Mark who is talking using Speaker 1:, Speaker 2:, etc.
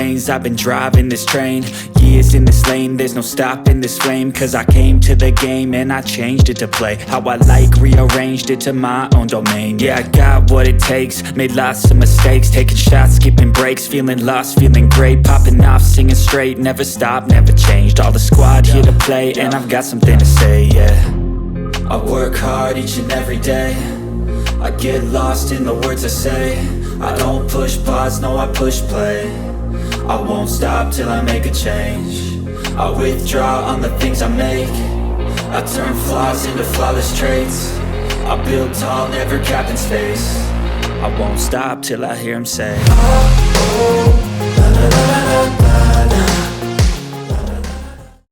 Speaker 1: lanes, I've been driving this train. Years in this lane, there's no stopping this flame. Cause I came to the game and I changed it to play how I like, rearranged it to my own domain. Yeah, I got what it takes, made lots of mistakes, taking shots, skipping breaks, feeling lost, feeling great, popping off, singing straight, never stopped, never changed. All the squad here to play, and I've got something to say, yeah. I work hard each and every day, I get lost in the words I say. I don't push pause, no, I push play. I won't stop till I make a change. I withdraw on the things I make. I turn flaws into flawless traits. I build tall, never capped in space. I won't stop till I hear him say, oh, oh.